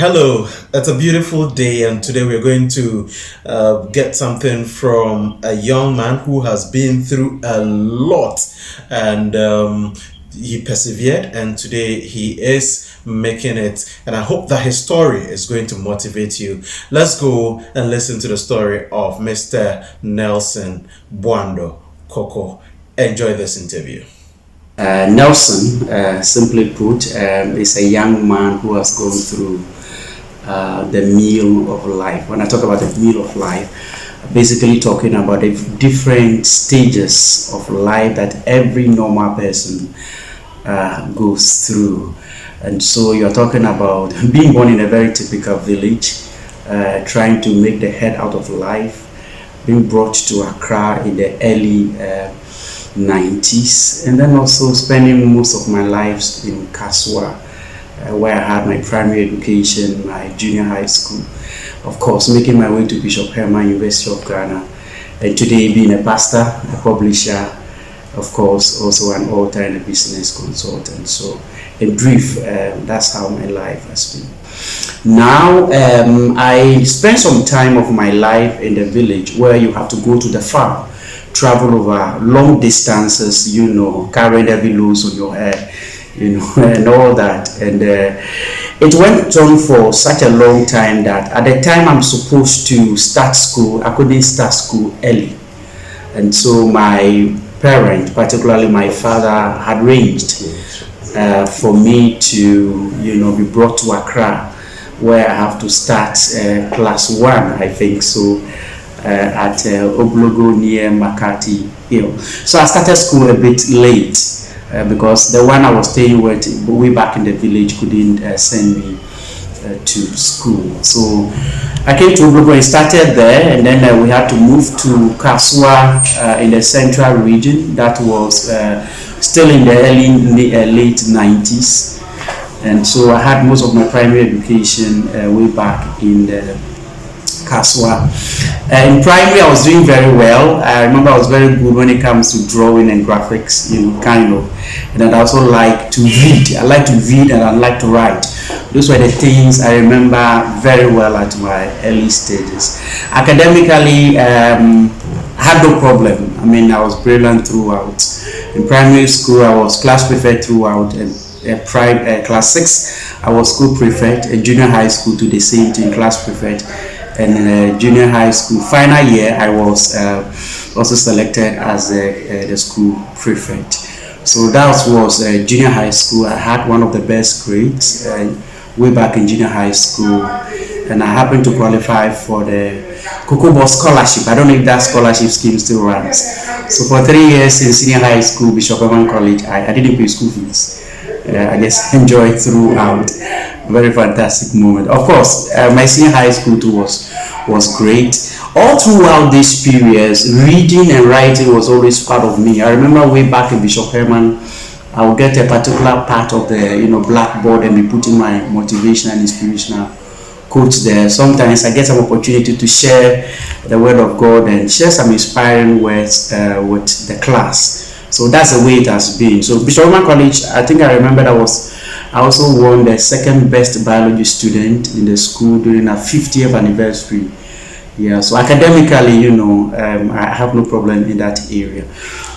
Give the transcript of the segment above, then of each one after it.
Hello, it's a beautiful day, and today we're going to get something from a young man who has been through a lot, and he persevered, and today he is making it. And I hope that his story is going to motivate you. Let's go and listen to the story of Mr. Nelson Boandoh-Korkor. Enjoy this interview. Nelson, simply put, is a young man who has gone through the meal of life. When I talk about the meal of life, basically talking about the different stages of life that every normal person goes through. And so you're talking about being born in a very typical village, trying to make the head out of life, being brought to Accra in the early 90s, and then also spending most of my life in Kaswa, where I had my primary education, my junior high school, of course making my way to Bishop Herman, University of Ghana, and today being a pastor, a publisher, of course also an author and a business consultant. So in brief, that's how my life has been. Now I spent some time of my life in the village, where you have to go to the farm, travel over long distances, carrying heavy loads on your head, and all that. And it went on for such a long time that at the time I'm supposed to start school, I couldn't start school early. And so my parent, particularly my father, had arranged for me to, be brought to Accra, where I have to start class 1, I think so, at Oblogo near Makati Hill. So I started school a bit late because the one I was staying with way back in the village couldn't send me to school. So I came to Oblogo and started there, and then we had to move to Kaswa in the central region. That was still in the late 90s. And so I had most of my primary education way back in the Kaswa. In primary, I was doing very well. I remember I was very good when it comes to drawing and graphics, kind of. And I also like to read. I like to read and I like to write. Those were the things I remember very well at my early stages. Academically, I had no problem. I mean, I was brilliant throughout. In primary school, I was class prefect throughout. And class 6, I was school prefect. In junior high school, to the same thing, class prefect. And in junior high school final year, I was also selected as the school prefect. So that was junior high school. I had one of the best grades way back in junior high school, and I happened to qualify for the Kokobo scholarship. I don't know if that scholarship scheme still runs. So for 3 years in senior high school, Bishop Herman College, I didn't pay school fees. I just enjoyed throughout. Very fantastic moment. Of course, my senior high school too was great. All throughout these periods, reading and writing was always part of me. I remember way back in Bishop Herman, I would get a particular part of the blackboard and be putting my motivational and inspirational quotes there. Sometimes I get some opportunity to share the word of God and share some inspiring words with the class. So that's the way it has been. So Bishop Herman College, I think I remember I also won the second best biology student in the school during our 50th anniversary. Yeah, so academically, I have no problem in that area.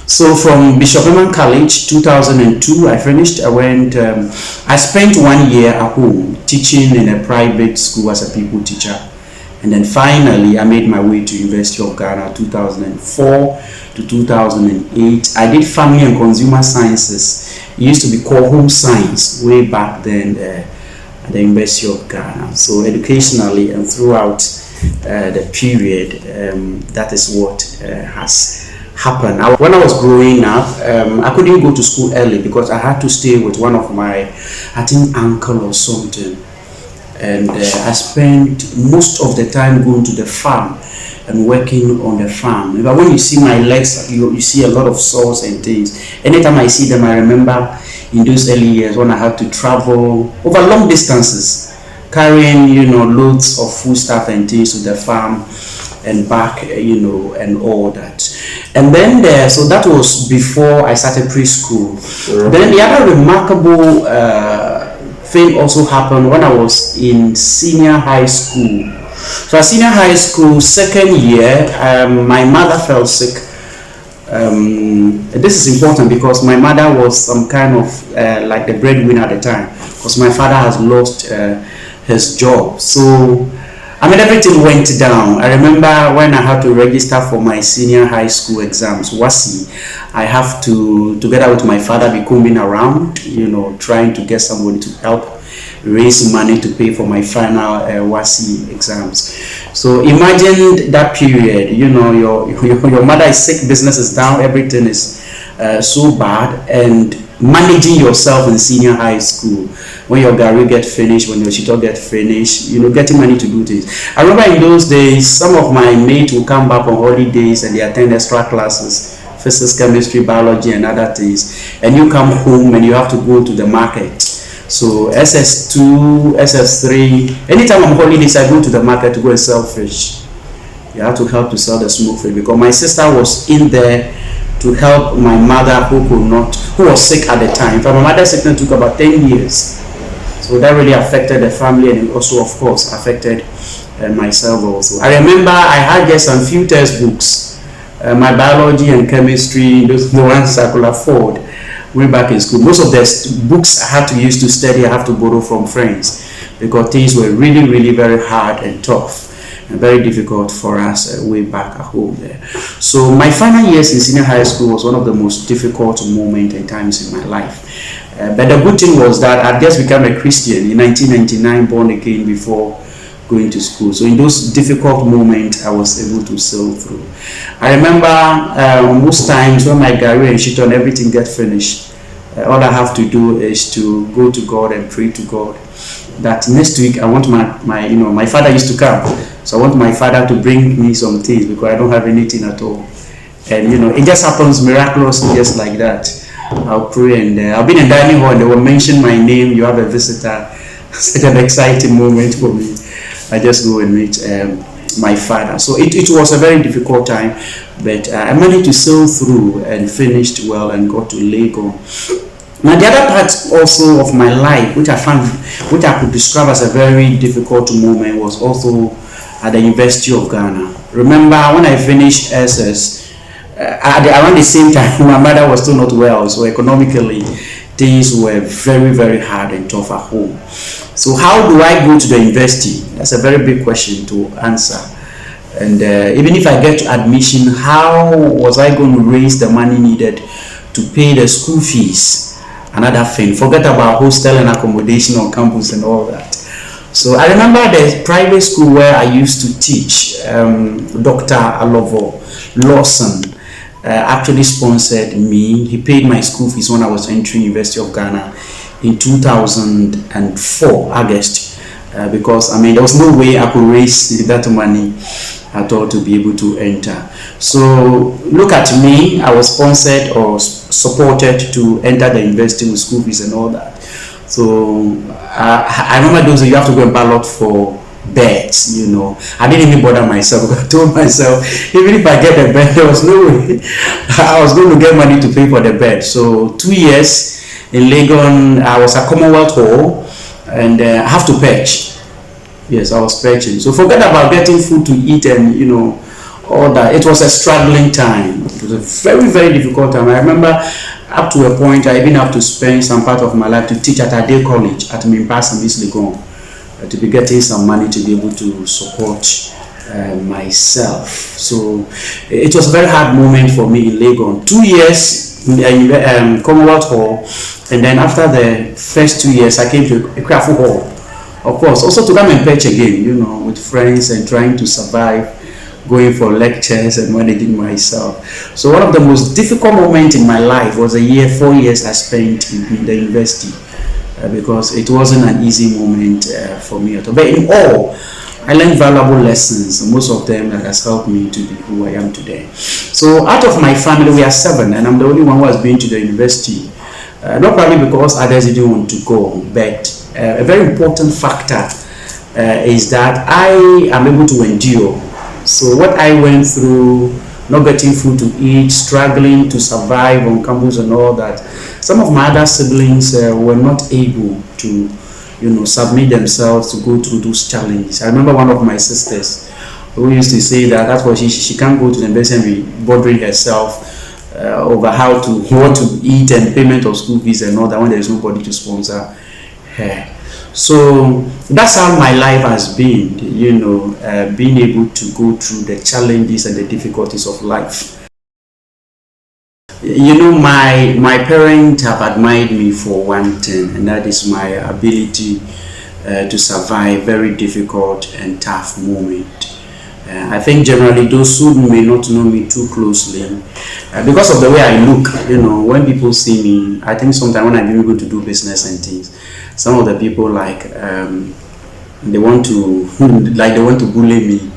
So from Bishop Herman College, 2002, I finished. I spent 1 year at home teaching in a private school as a people teacher. And then finally, I made my way to University of Ghana, 2004 to 2008. I did family and consumer sciences. It used to be called home science way back then at the University of Ghana. So educationally and throughout the period, that is what has happened. When I was growing up, I couldn't go to school early because I had to stay with one of my, I think, uncle or something. And I spent most of the time going to the farm and working on the farm. But when you see my legs, you see a lot of sores and things. Anytime I see them, I remember in those early years when I had to travel over long distances, carrying loads of food stuff and things to the farm and back, and all that. And then so that was before I started preschool. Then the other remarkable fame also happened when I was in senior high school. So at senior high school, second year, my mother fell sick. This is important because my mother was some kind of like the breadwinner at the time, because my father has lost his job. So I mean, everything went down. I remember when I had to register for my senior high school exams, WASI, I have to, together with my father, be combing around, trying to get somebody to help raise money to pay for my final WASI exams. So imagine that period, your mother is sick, business is down, everything is so bad, and managing yourself in senior high school, when your Gary get finished, when your Shito get finished, getting money to do things. I remember in those days, some of my mates will come back on holidays and they attend extra classes, physics, chemistry, biology, and other things, and you come home and you have to go to the market. So SS2, SS3, anytime I'm holidays, I go to the market to go and sell fish. You have to help to sell the smoked fish, because my sister was in there to help my mother who was sick at the time. My mother's sickness took about 10 years. So that really affected the family, and it also, of course, affected myself also. I remember I had just some few textbooks, my biology and chemistry, those the ones I could afford way back in school. Most of the books I had to use to study, I have to borrow from friends, because things were really, really very hard and tough and very difficult for us way back at home there. So my final years in senior high school was one of the most difficult moments and times in my life. But the good thing was that I just became a Christian in 1999, born again before going to school. So in those difficult moments, I was able to sail through. I remember most times when my Gary and Shiton, everything get finished, all I have to do is to go to God and pray to God that next week I want my father used to come, so I want my father to bring me some things, because I don't have anything at all. And it just happens miraculously, just like that. I'll pray, and I'll be in the dining hall and they will mention my name, you have a visitor. Such an exciting moment for me. I just go and meet my father. So it was a very difficult time, but I managed to sail through and finished well and got to Lagos. Now the other part also of my life, which I could describe as a very difficult moment, was also at the University of Ghana. Remember when I finished SS, around the same time my mother was still not well, so economically things were very, very hard and tough at home. So how do I go to the university? That's a very big question to answer. And even if I get admission, how was I going to raise the money needed to pay the school fees? Another thing, forget about hostel and accommodation on campus and all that. So I remember the private school where I used to teach, Dr. Alovo Lawson actually sponsored me. He paid my school fees when I was entering University of Ghana in 2004 August, because there was no way I could raise that money at all to be able to enter. So look at me, I was sponsored or supported to enter the university with school fees and all that. So I remember those days you have to go and ballot for beds. I didn't even bother myself. I told myself, even if I get a bed, there was no way I was going to get money to pay for the bed. So 2 years in Lagos, I was at Commonwealth Hall, and I have to perch. Yes, I was perching. So forget about getting food to eat and all that. It was a struggling time. It was a very, very difficult time. I remember up to a point I even have to spend some part of my life to teach at Ade College at Mimpas and East Legon, to be getting some money to be able to support myself. So it was a very hard moment for me in Lagos. 2 years in Commonwealth Hall, and then after the first 2 years I came to Ekrafu Hall, of course, also to come and perch again, with friends and trying to survive, going for lectures and managing myself. So one of the most difficult moments in my life was 4 years I spent in the university, because it wasn't an easy moment for me at all. But in all, I learned valuable lessons, most of them that has helped me to be who I am today. So out of my family, we are 7, and I'm the only one who has been to the university. Not probably because others didn't want to go, but a very important factor is that I am able to endure. So what I went through, not getting food to eat, struggling to survive on campus and all that, some of my other siblings were not able to submit themselves to go through those challenges. I remember one of my sisters who used to say that that's why she can't go to the university and be bothering herself over what to eat and payment of school fees and all that when there is nobody to sponsor her. So that's how my life has been, being able to go through the challenges and the difficulties of life. My parents have admired me for one thing, and that is my ability to survive very difficult and tough moments. I think generally those who may not know me too closely, because of the way I look, when people see me, I think sometimes when I'm able to do business and things, some of the people they want to bully me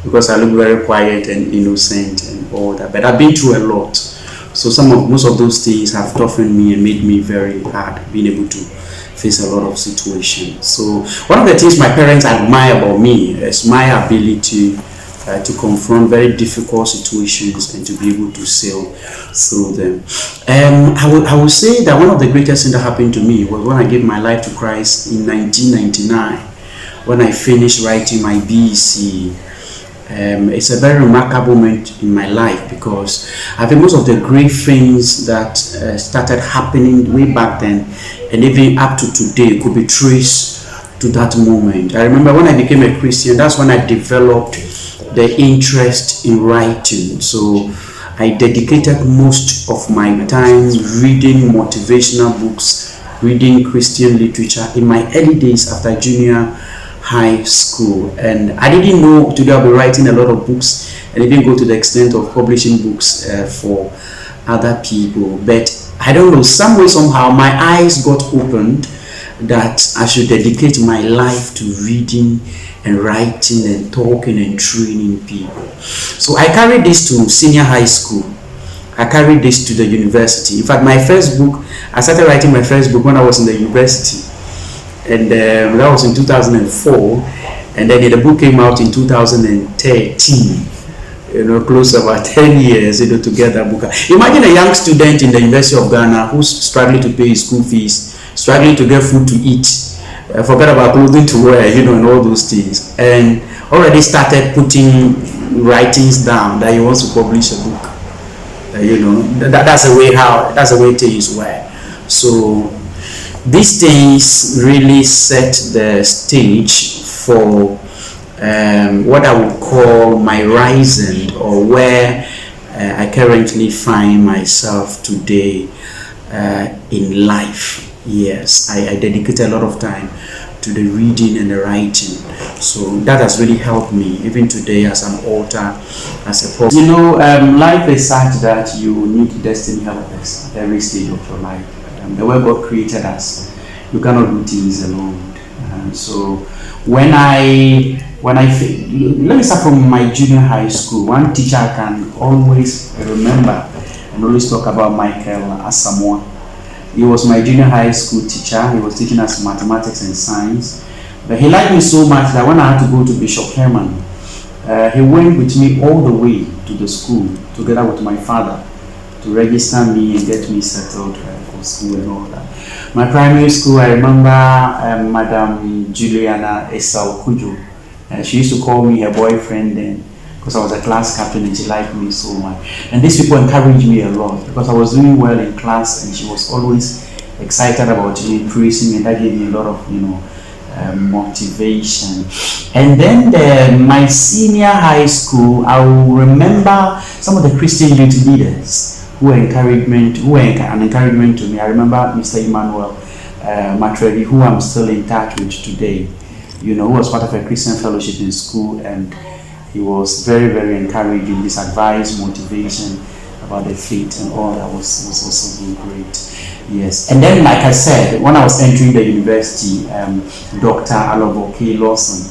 because I look very quiet and innocent and all that. But I've been through a lot, so most of those things have toughened me and made me very hard, being able to face a lot of situations. So one of the things my parents admire about me is my ability to confront very difficult situations and to be able to sail through them. I would say that one of the greatest things that happened to me was when I gave my life to Christ in 1999, when I finished writing my BEC. It's a very remarkable moment in my life because I think most of the great things that started happening way back then and even up to today could be traced to that moment. I remember when I became a Christian, that's when I developed the interest in writing. So I dedicated most of my time reading motivational books, reading Christian literature in my early days after junior high school. And I didn't know today I'll be writing a lot of books and even go to the extent of publishing books for other people. But I don't know, some way, somehow, my eyes got opened that I should dedicate my life to reading and writing and talking and training people. So I carried this to senior high school. I carried this to the university. In fact, I started writing my first book when I was in the university. And that was in 2004. And then the book came out in 2013. Close to about 10 years, together. Imagine a young student in the University of Ghana who's struggling to pay his school fees, struggling to get food to eat, forget about clothing to wear, and all those things, and already started putting writings down that he wants to publish a book. That's the way things were. So these things really set the stage for what I would call my rising, or where I currently find myself today in life. Yes, I dedicate a lot of time to the reading and the writing. So that has really helped me, even today as an author, as a poet. Life is such that you need destiny helpers at every stage of your life. The way God created us, you cannot do things alone. So when I let me start from my junior high school. One teacher I can always remember and always talk about, Michael Asamoah. He was my junior high school teacher. He was teaching us mathematics and science. But he liked me so much that when I had to go to Bishop Herman, he went with me all the way to the school together with my father to register me and get me settled for school and all that. My primary school, I remember Madam Juliana Esau Kujo. She used to call me her boyfriend then, because I was a class captain and she liked me so much. And these people encouraged me a lot because I was doing well in class and she was always excited about me, praising me, and that gave me a lot of motivation. And then my senior high school, I will remember some of the Christian youth leaders who were an encouragement to me. I remember Mr. Emmanuel Matrevi, who I'm still in touch with today, who was part of a Christian fellowship in school, and he was very, very encouraging. His advice, motivation about the faith and all that was also really great. Yes. And then, like I said, when I was entering the university, Dr. Alobo K. Lawson,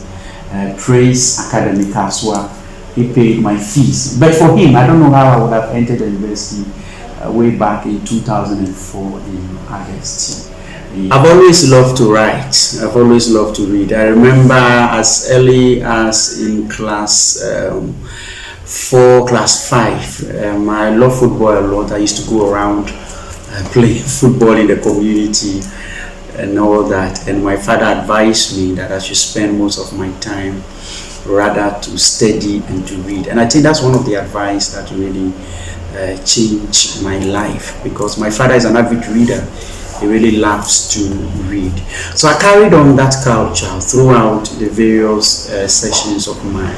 Praise Academy Kaswa, he paid my fees. But for him, I don't know how I would have entered the university way back in 2004 in August. I've always loved to write. I've always loved to read. I remember as early as in class 4, class 5, I love football a lot. I used to go around playing football in the community. and all that. And my father advised me that I should spend most of my time rather to study and to read. And I think that's one of the advice that really changed my life, because my father is an avid reader. He really loves to read. So I carried on that culture throughout the various sessions of my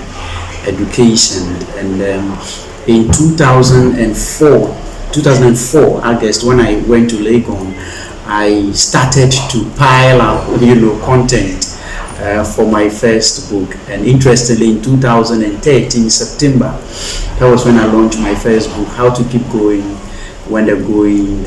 education. And in 2004 August, when I went to Legon, I started to pile up content for my first book. And interestingly, in 2013 September, that was when I launched my first book, How to Keep Going When the Going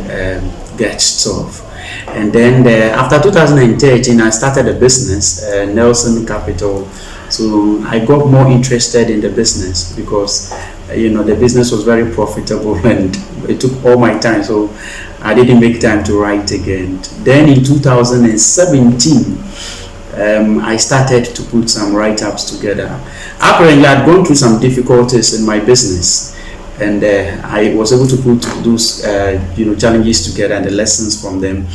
Gets Tough. And then after 2013, I started a business, Nelson Capital. So I got more interested in the business because the business was very profitable and it took all my time, so I didn't make time to write again. Then in 2017, I started to put some write-ups together. Apparently, I'd gone through some difficulties in my business, and I was able to put those challenges together and the lessons from them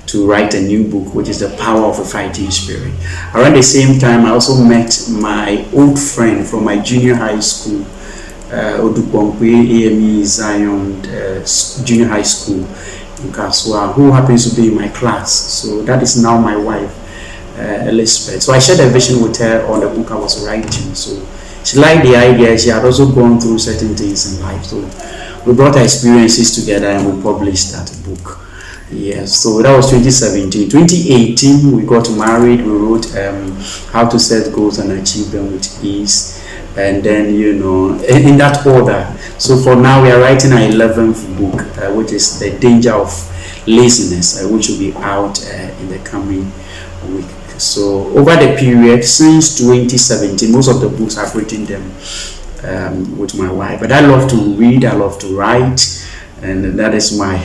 to write a new book, which is The Power of a Fighting Spirit. Around the same time, I also met my old friend from my junior high school, Oduponkwe AME Zion Junior High School in Kaswa, who happens to be in my class. So that is now my wife, Elizabeth. So I shared a vision with her on the book I was writing. So she liked the idea. She had also gone through certain things in life. So we brought our experiences together and we published that book. Yes, so that was 2017. 2018, we got married. We wrote How to Set Goals and Achieve Them with Ease. And then, in that order. So for now, we are writing our 11th book, which is The Danger of Laziness, which will be out in the coming week. So over the period since 2017, most of the books I've written them with my wife. But I love to read, I love to write, and that is my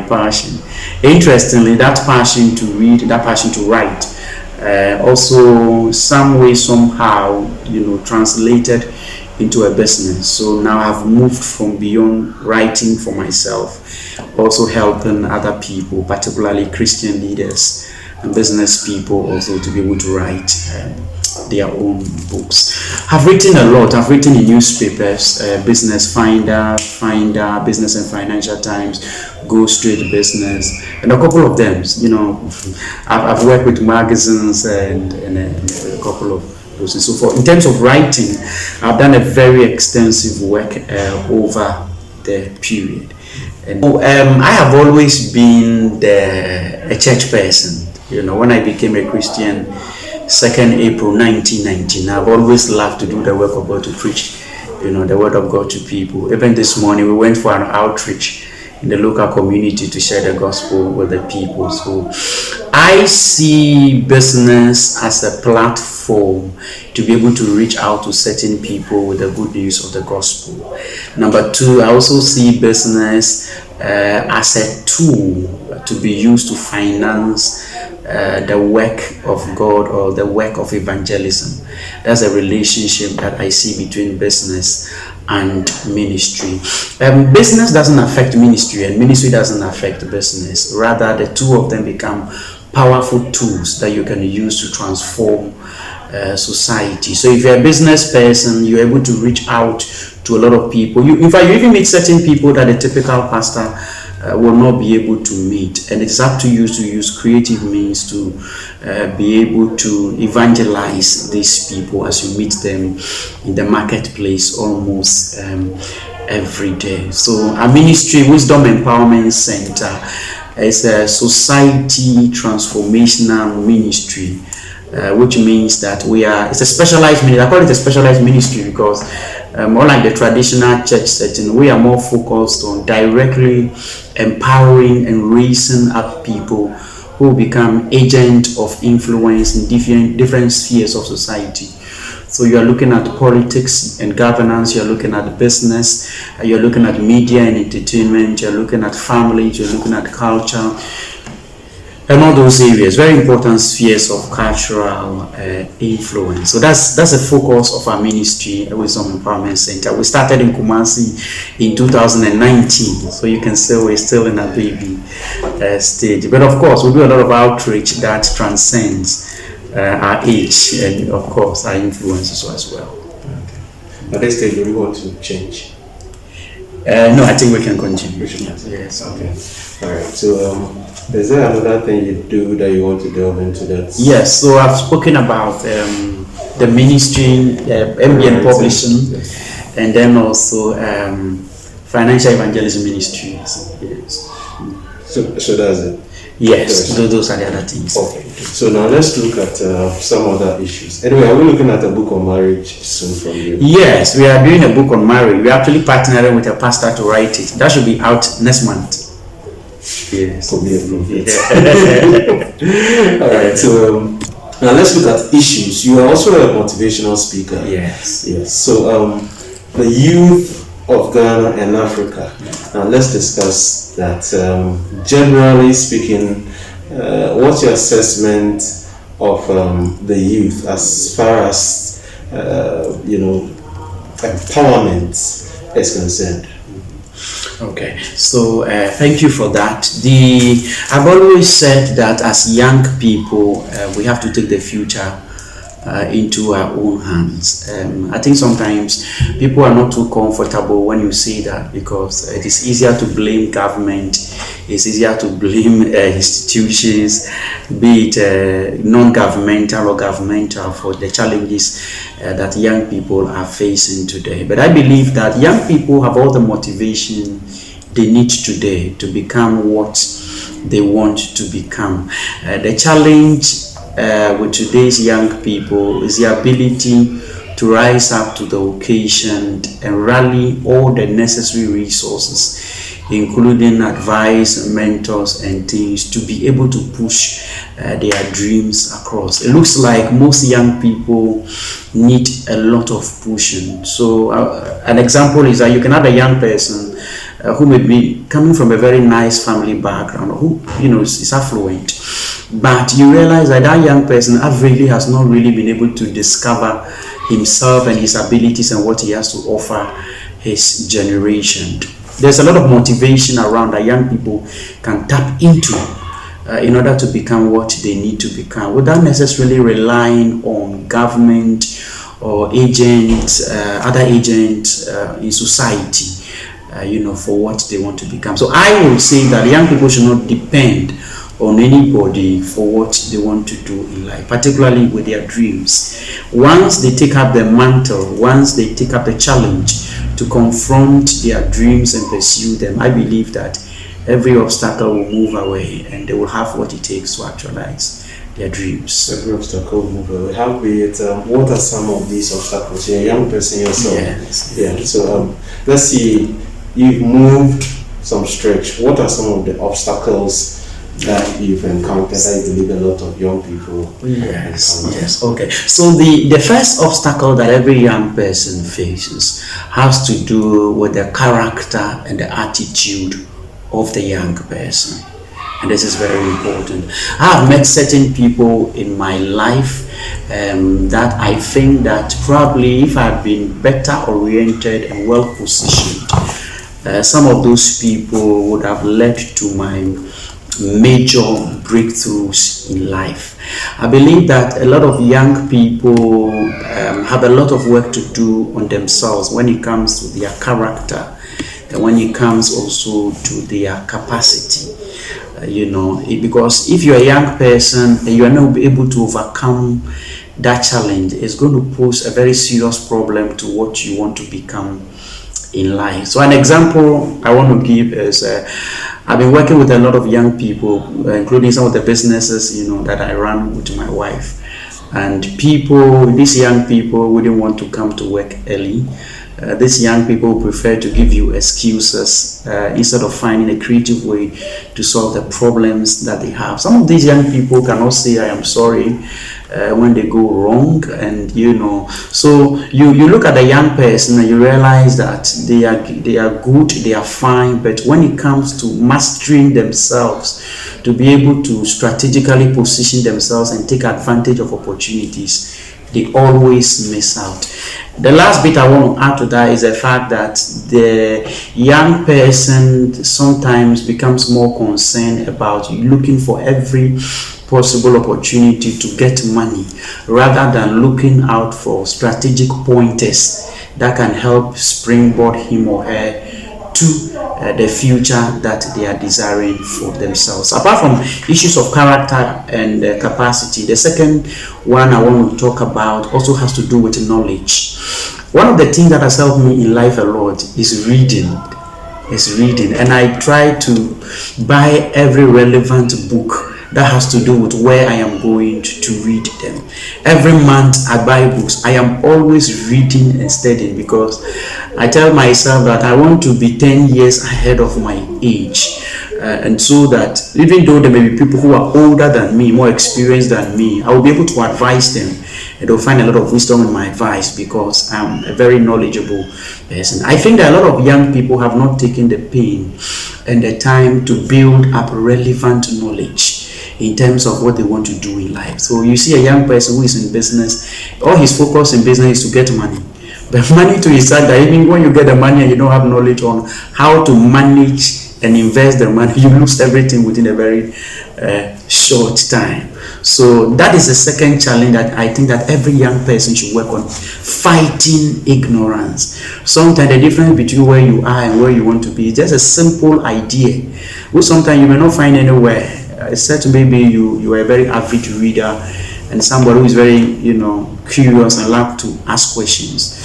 passion. Interestingly, that passion to read, that passion to write, also some way, somehow, translated into a business. So now I've moved from beyond writing for myself, also helping other people, particularly Christian leaders and business people, also to be able to write their own books. I've written a lot. I've written in newspapers, Business Finder, Business and Financial Times, Go Straight Business, and a couple of them. I've worked with magazines and a couple of those and so forth. In terms of writing, I've done a very extensive work over the period. And I have always been a church person. When I became a Christian, 2nd April 1919, I've always loved to do the work of God, to preach, the word of God to people. Even this morning, we went for an outreach in the local community to share the gospel with the people. So I see business as a platform to be able to reach out to certain people with the good news of the gospel. Number 2, I also see business as a tool to be used to finance the work of God or the work of evangelism. That's a relationship that I see between business and ministry. Business doesn't affect ministry, and ministry doesn't affect business. Rather, the two of them become powerful tools that you can use to transform society. So if you're a business person, you're able to reach out to a lot of people. In fact, you even meet certain people that a typical pastor will not be able to meet, and it's up to you to use creative means to be able to evangelize these people as you meet them in the marketplace almost every day. So our ministry, Wisdom Empowerment Center, is a society transformational ministry, which means that it's a specialized ministry. I call it a specialized ministry because more like the traditional church setting, we are more focused on directly empowering and raising up people who become agents of influence in different spheres of society. So you are looking at politics and governance, you are looking at business, you are looking at media and entertainment, you are looking at family, you are looking at culture, and all those areas, very important spheres of cultural influence. So that's a focus of our ministry, Wisdom Empowerment Center. We started in Kumasi in 2019, so you can say we're still in a baby stage. But of course, we do a lot of outreach that transcends our age and of course our influences as well. Okay. At this stage, do we want to change? No, I think we can continue. Yes. Okay. All right. So, is there another thing you do that you want to delve into that? Yes. So I've spoken about the ministry, MBN publishing, yes. and then also financial evangelism ministries. Yes. So that's it. Yes, those are the other things. Okay. So now let's look at some other issues. Anyway, are we looking at a book on marriage soon from you? Yes, we are doing a book on marriage. We're actually partnering with a pastor to write it. That should be out next month. Yes. Could be a All right. So now let's look at issues. You are also a motivational speaker. Yes. Yes. So the youth of Ghana and Africa. Now let's discuss that. Generally speaking, what's your assessment of the youth as far as empowerment is concerned? Okay, so thank you for that. I've always said that as young people, we have to take the future into our own hands. I think sometimes people are not too comfortable when you say that, because it is easier to blame government, it's easier to blame institutions, be it non-governmental or governmental, for the challenges that young people are facing today. But I believe that young people have all the motivation they need today to become what they want to become. The challenge with today's young people is the ability to rise up to the occasion and rally all the necessary resources, including advice, mentors, and things, to be able to push their dreams across. It looks like most young people need a lot of pushing. So an example is that you can have a young person who may be coming from a very nice family background, who is affluent, but you realize that that young person averagely has not really been able to discover himself and his abilities and what he has to offer his generation. There's a lot of motivation around that young people can tap into in order to become what they need to become, without necessarily relying on government or agents, other agents in society, for what they want to become. So I would say that young people should not depend on anybody for what they want to do in life, particularly with their dreams. Once they take up the mantle, once they take up the challenge to confront their dreams and pursue them, I believe that every obstacle will move away and they will have what it takes to actualize their dreams. Every obstacle will move away. How be it? What are some of these obstacles? You're a young person yourself. Yes. Yeah. So let's see. You've moved some stretch. What are some of the obstacles that you've encountered that you believe a lot of young people Yes. Okay. So the first obstacle that every young person faces has to do with the character and the attitude of the young person. And this is very important. I have met certain people in my life that I think that probably if I had been better oriented and well positioned, some of those people would have led to my major breakthroughs in life. I believe that a lot of young people have a lot of work to do on themselves when it comes to their character and when it comes also to their capacity. Because if you're a young person and you are not able to overcome that challenge, it's going to pose a very serious problem to what you want to become in life. So an example I want to give is I've been working with a lot of young people, including some of the businesses that I run with my wife. And these young people wouldn't want to come to work early. these young people prefer to give you excuses instead of finding a creative way to solve the problems that they have. Some of these young people cannot say I am sorry when they go wrong, and so you look at the young person and you realize that they are good, they are fine, but when it comes to mastering themselves to be able to strategically position themselves and take advantage of opportunities, they always miss out. The last bit I want to add to that is the fact that the young person sometimes becomes more concerned about looking for every possible opportunity to get money rather than looking out for strategic pointers that can help springboard him or her to the future that they are desiring for themselves. Apart from issues of character and capacity, the second one I want to talk about also has to do with knowledge. One of the things that has helped me in life a lot is reading. And I try to buy every relevant book that has to do with where I am going to read them. Every month I buy books. I am always reading and studying because I tell myself that I want to be 10 years ahead of my age. And so that even though there may be people who are older than me, more experienced than me, I will be able to advise them, and they'll find a lot of wisdom in my advice because I'm a very knowledgeable person. I think that a lot of young people have not taken the pain and the time to build up relevant knowledge in terms of what they want to do in life. So you see a young person who is in business, all his focus in business is to get money. But money to his side, that even when you get the money and you don't have knowledge on how to manage and invest the money, you lose everything within a very short time. So that is the second challenge that I think that every young person should work on: fighting ignorance. Sometimes the difference between where you are and where you want to be is just a simple idea, which sometimes you may not find anywhere, except maybe you are a very avid reader and somebody who is very curious and love to ask questions.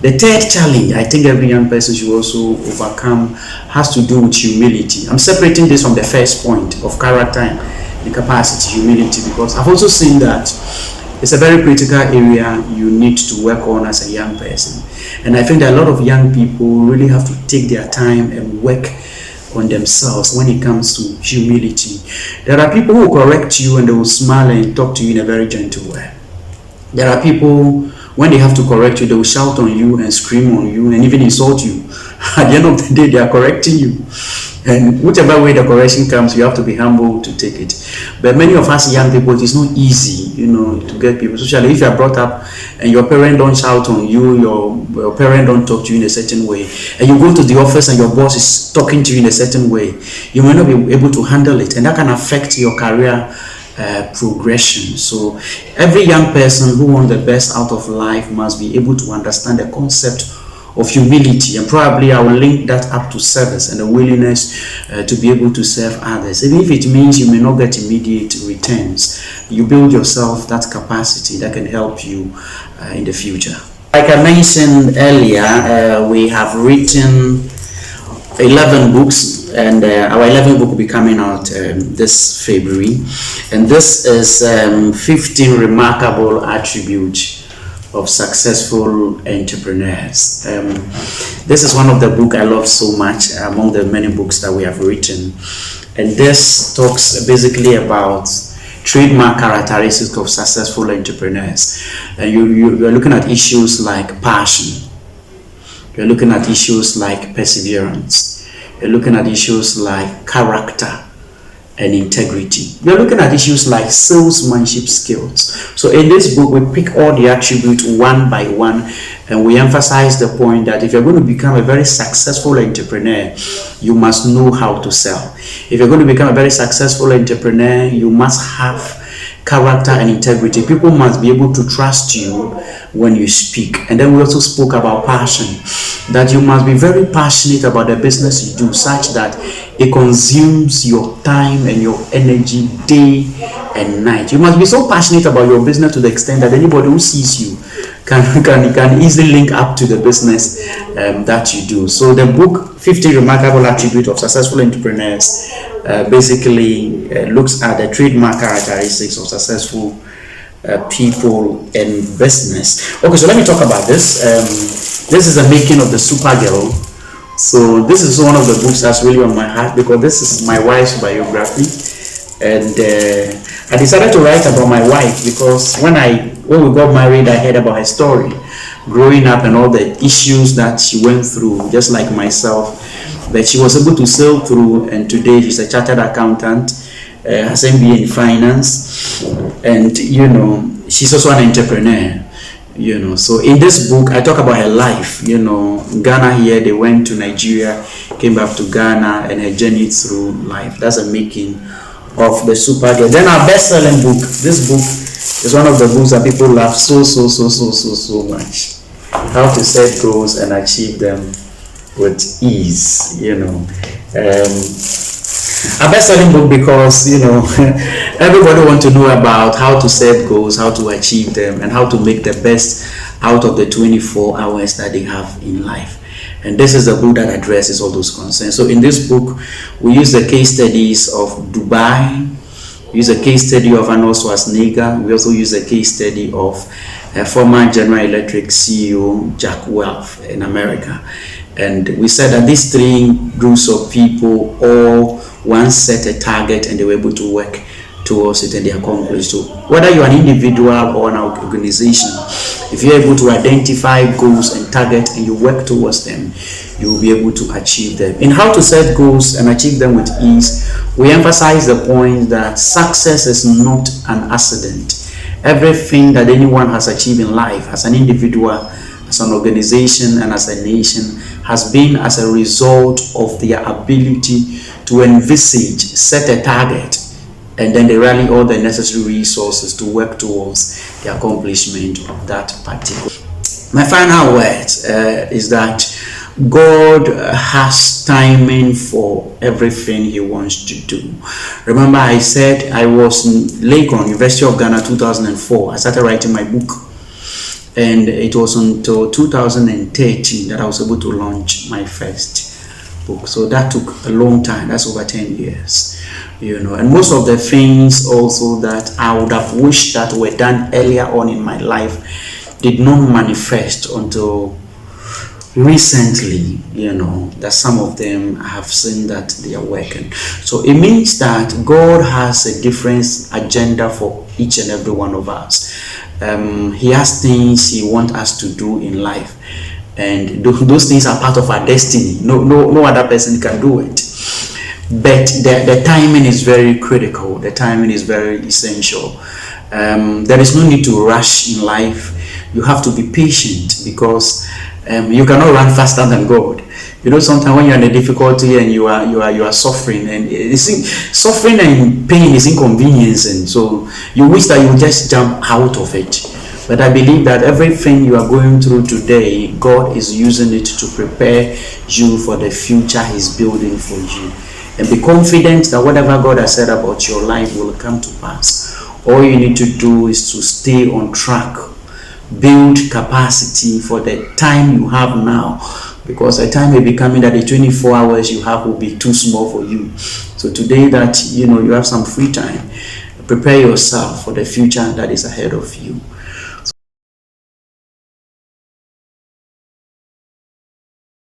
The third challenge I think every young person should also overcome has to do with humility. I'm separating this from the first point of character and capacity, humility, because I've also seen that it's a very critical area you need to work on as a young person. And I think that a lot of young people really have to take their time and work on themselves when it comes to humility. There are people who correct you and they will smile and talk to you in a very gentle way. There are people, when they have to correct you, they will shout on you and scream on you and even insult you. At the end of the day, they are correcting you. And whichever way the correction comes, you have to be humble to take it. But many of us young people, it is not easy, to get people. Especially if you are brought up and your parent don't shout on you, your parent don't talk to you in a certain way, and you go to the office and your boss is talking to you in a certain way, you may not be able to handle it, and that can affect your career progression. So every young person who wants the best out of life must be able to understand the concept of humility, and probably I will link that up to service and the willingness to be able to serve others. Even if it means you may not get immediate returns, you build yourself that capacity that can help you in the future. Like I mentioned earlier, we have written 11 books, and our 11th book will be coming out this February, and this is 15 remarkable attributes of successful entrepreneurs. This is one of the books I love so much among the many books that we have written, and this talks basically about trademark characteristics of successful entrepreneurs. And you're looking at issues like passion, you're looking at issues like perseverance, you're looking at issues like character and integrity. You're looking at issues like salesmanship skills. So in this book, we pick all the attributes one by one, and we emphasize the point that if you're going to become a very successful entrepreneur, you must know how to sell. If you're going to become a very successful entrepreneur, you must have character and integrity. People must be able to trust you when you speak. And then we also spoke about passion, that you must be very passionate about the business you do, such that it consumes your time and your energy day and night. You must be so passionate about your business to the extent that anybody who sees you can easily link up to the business that you do. So the book 50 Remarkable Attributes of Successful Entrepreneurs basically looks at the trademark characteristics of successful people in business. Okay, so let me talk about this. This is the making of the Supergirl. So this is one of the books that's really on my heart, because this is my wife's biography, and I decided to write about my wife because when we got married, I heard about her story, growing up and all the issues that she went through, just like myself. But she was able to sail through, and today she's a chartered accountant, has MBA in finance, and she's also an entrepreneur. So in this book I talk about her life. Ghana here, they went to Nigeria, came back to Ghana, and her journey through life. That's the making of the Supergirl. Then our best-selling book. This book is one of the books that people love so much. How to set goals and achieve them with ease. A best-selling book because everybody wants to know about how to set goals, how to achieve them, and how to make the best out of the 24 hours that they have in life. And this is a book that addresses all those concerns. So in this book, we use the case studies of Dubai, we use a case study of Arnold Schwarzenegger. We also use a case study of former General Electric CEO Jack Welch in America. And we said that these three groups of people all once set a target and they were able to work towards it and they accomplished. So whether you're an individual or an organization, if you're able to identify goals and targets and you work towards them, you will be able to achieve them. In how to set goals and achieve them with ease, we emphasize the point that success is not an accident. Everything that anyone has achieved in life as an individual, as an organization, and as a nation has been as a result of their ability to envisage, set a target, and then they rally all the necessary resources to work towards the accomplishment of that particular. My final word is that God has timing for everything He wants to do. Remember, I said I was in Legon, University of Ghana, 2004. I started writing my book, and it was until 2013 that I was able to launch my first book. So that took a long time. That's over 10 years. And most of the things also that I would have wished that were done earlier on in my life did not manifest until recently, that some of them I have seen that they are working. So it means that God has a different agenda for each and every one of us. He has things He wants us to do in life, and those things are part of our destiny. No other person can do it. But the timing is very critical. The timing is very essential. There is no need to rush in life. You have to be patient because you cannot run faster than God. Sometimes when you're in a difficulty and you are suffering, and suffering and pain is inconvenience, and so you wish that you would just jump out of it. But I believe that everything you are going through today, God is using it to prepare you for the future He's building for you. And be confident that whatever God has said about your life will come to pass. All you need to do is to stay on track, build capacity for the time you have now, because the time may be coming that the 24 hours you have will be too small for you. So today that you have some free time, prepare yourself for the future that is ahead of you.